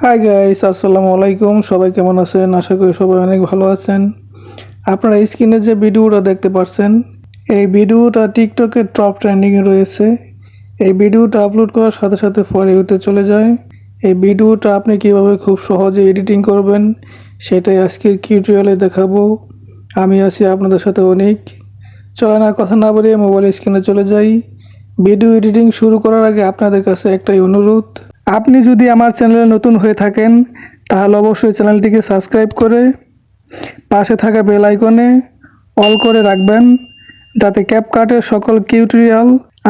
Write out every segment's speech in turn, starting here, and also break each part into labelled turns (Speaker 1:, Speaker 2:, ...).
Speaker 1: Hi guys, আসসালামু আলাইকুম। সবাই কেমন আছেন? আশা করি সবাই অনেক ভালো আছেন। আপনারা স্ক্রিনে যে ভিডিওটা দেখতে পাচ্ছেন, এই ভিডিওটা টিকটকে টপ ট্রেন্ডিংয়ে রয়েছে। এই ভিডিওটা আপলোড করার সাথে সাথে ফর ইউতে চলে যায়। এই ভিডিওটা আপনি কিভাবে খুব সহজে এডিটিং করবেন সেটাই আজকের টিউটোরিয়ালে দেখাবো। আমি আছি আপনাদের সাথে অনিক। চলেন আর কথা না বাড়িয়ে মোবাইল স্ক্রিনে চলে যাই। ভিডিও এডিটিং শুরু করার আগে আপনাদের কাছে একটাই অনুরোধ, আপনি যদি আমার চ্যানেলে নতুন হয়ে থাকেন তাহলে অবশ্যই চ্যানেলটিকে সাবস্ক্রাইব করে পাশে থাকা বেল আইকনে অল করে রাখবেন, যাতে ক্যাপকাটের সকল টিউটোরিয়াল,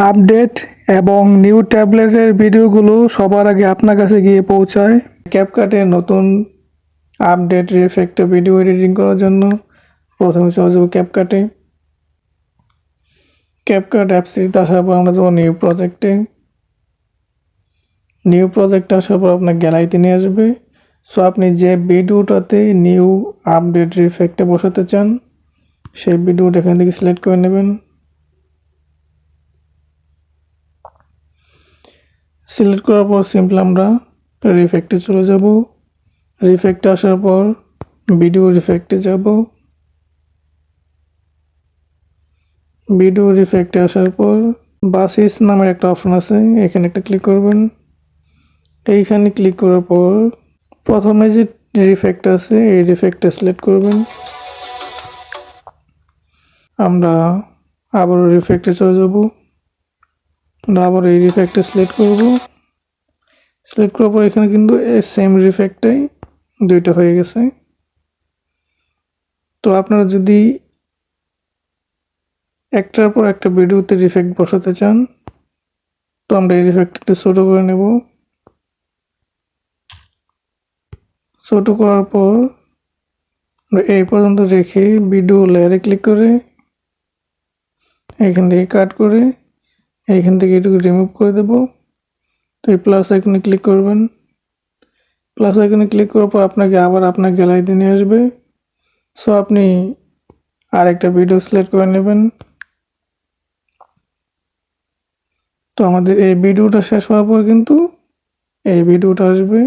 Speaker 1: আপডেট এবং নিউ ট্যাবলেটের ভিডিওগুলো সবার আগে আপনার কাছে গিয়ে পৌঁছায়। ক্যাপকাটের নতুন আপডেট ইফেক্টে ভিডিও এডিটিং করার জন্য প্রথমে চলে যাব ক্যাপকাটে। ক্যাপকাট অ্যাপসটিতে আসার পর আমরা যাবো নিউ প্রজেক্টে আসার পর আপনার গ্যালারিতে নিয়ে আসবে। সো আপনি যে ভিডিওটাতে নিউ আপডেট ইফেক্টে বসাতে চান সেই ভিডিওটা এখান থেকে সিলেক্ট করে নেবেন। সিলেক্ট করার পর সিম্পল আমরা রিফেক্টে চলে যাব। রিফেক্টে আসার পর ভিডিও রিফেক্টে যাব। ভিডিও রিফেক্টে আসার পর বাসিস নামের একটা অপশন আছে, এখানে একটা ক্লিক করবেন। এইখানে ক্লিক করার পর প্রথমে যে রিফেক্ট আছে এই রিফেক্টটা সিলেক্ট করবেন। আমরা আবারও রিফেক্টে চলে যাব। আমরা আবার এই রিফেক্টটা সিলেক্ট করব। সিলেক্ট করার পর এখানে কিন্তু সেম রিফেক্টটাই দুইটা হয়ে গেছে। তো আপনারা যদি একটার পর একটা ভিডিওতে রিফেক্ট বসাতে চান তো আমরা এই রিফেক্টটা একটু ছোট করে নেব। ছোট করার পর এই পর্যন্ত রেখে ভিডিও লেয়ারে ক্লিক করে এখান থেকে কাট করে এইখান থেকে এটুকু রিমুভ করে দেব। তো এই প্লাস আইকনে ক্লিক করবেন। প্লাস আইকনে ক্লিক করার পর আপনাকে আবার আপনার গ্যালারিতে নিয়ে আসবে। সো আপনি আরেকটা ভিডিও সিলেক্ট করে নেবেন। তো আমাদের এই ভিডিওটা শেষ হওয়ার পর কিন্তু এই ভিডিওটা আসবে।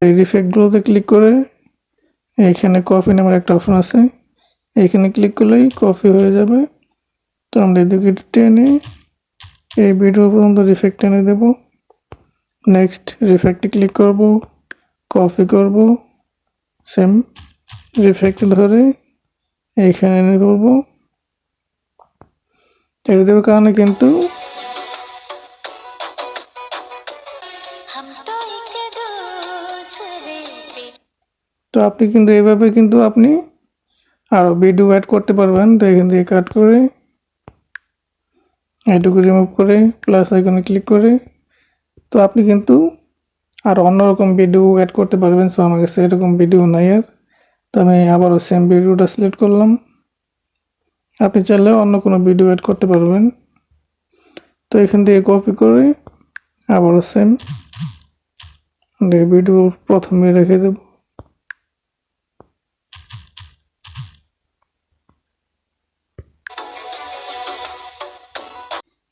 Speaker 1: এই রিফেক্টগুলোতে ক্লিক করে এইখানে কপি নামের একটা অপশন আছে, এইখানে ক্লিক করলেই কপি হয়ে যাবে। তো আমরা এদিকে টেনে এই ভিডিও পর্যন্ত রিফেক্ট টেনে দেব। নেক্সট রিফেক্টে ক্লিক করব, কপি করব, সেম রিফেক্ট ধরে এইখানে এনে করব। এটা দেওয়ার কারণে কিন্তু তো আপনি কিন্তু এইভাবে কিন্তু আপনি আরও ভিডিও অ্যাড করতে পারবেন। তো এখান থেকে কাট করে এটুকু রিমুভ করে প্লাস আইকনে ক্লিক করে তো আপনি কিন্তু আর অন্যরকম ভিডিও অ্যাড করতে পারবেন। সো আমার কাছে এরকম ভিডিও নাই আর, তো আমি আবারও সেম ভিডিওটা সিলেক্ট করলাম। আপনি চাইলে অন্য কোনো ভিডিও অ্যাড করতে পারবেন। তো এখান থেকে কপি করে আবারও সেম ভিডিও প্রথমে রেখে দেব।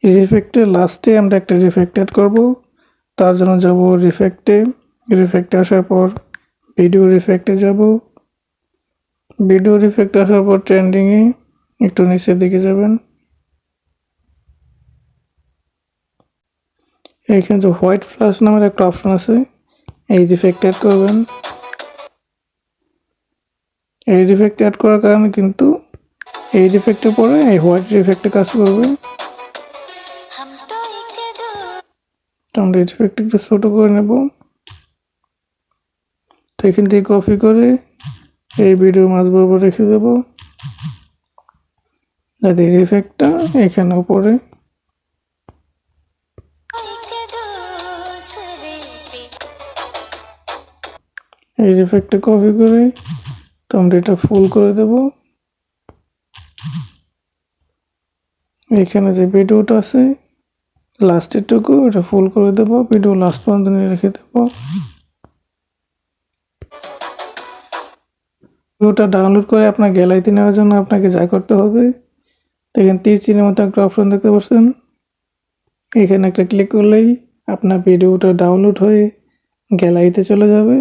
Speaker 1: এই রিফেক্টের লাস্টে আমরা একটা রিফেক্ট অ্যাড করব। তার জন্য যাব রিফেক্টে আসার পর ভিডিও রিফেক্টে যাব। ভিডিও রিফেক্ট আসার পর ট্রেন্ডিংয়ে একটু নিচের দিকে যাবেন। এইখানে যে হোয়াইট ফ্ল্যাশ নামের একটা অপশন আছে, এই রিফেক্ট অ্যাড করবেন। এই রিফেক্ট অ্যাড করার কারণে কিন্তু এই রিফেক্টের পরে এই হোয়াইট রিফেক্টে কাজ করবে। আমরা এই রিফেক্ট একটু ছোট করে নেব। তো এখান থেকে কপি করে এই ভিডিও মাঝ বরাবর রেখে দেব, যাতে এই রিফেক্টটা এখানে উপরে। এই রিফেক্টটা কপি করে তো আমরা এটা ফুল করে দেব। এখানে যে ভিডিওটা আছে লাস্টের টুকু এটা ফুল করে দেব, ভিডিও লাস্ট পর্যন্ত নিয়ে রেখে দেব। ভিডিওটা ডাউনলোড করে আপনার গ্যালারিতে নেওয়ার জন্য আপনাকে যা করতে হবে, তো এখানে তীর চিহ্নের মতো একটা অপশন দেখতে পাচ্ছেন, এখানে একটা ক্লিক করলেই আপনার ভিডিওটা ডাউনলোড হয়ে গ্যালারিতে চলে যাবে।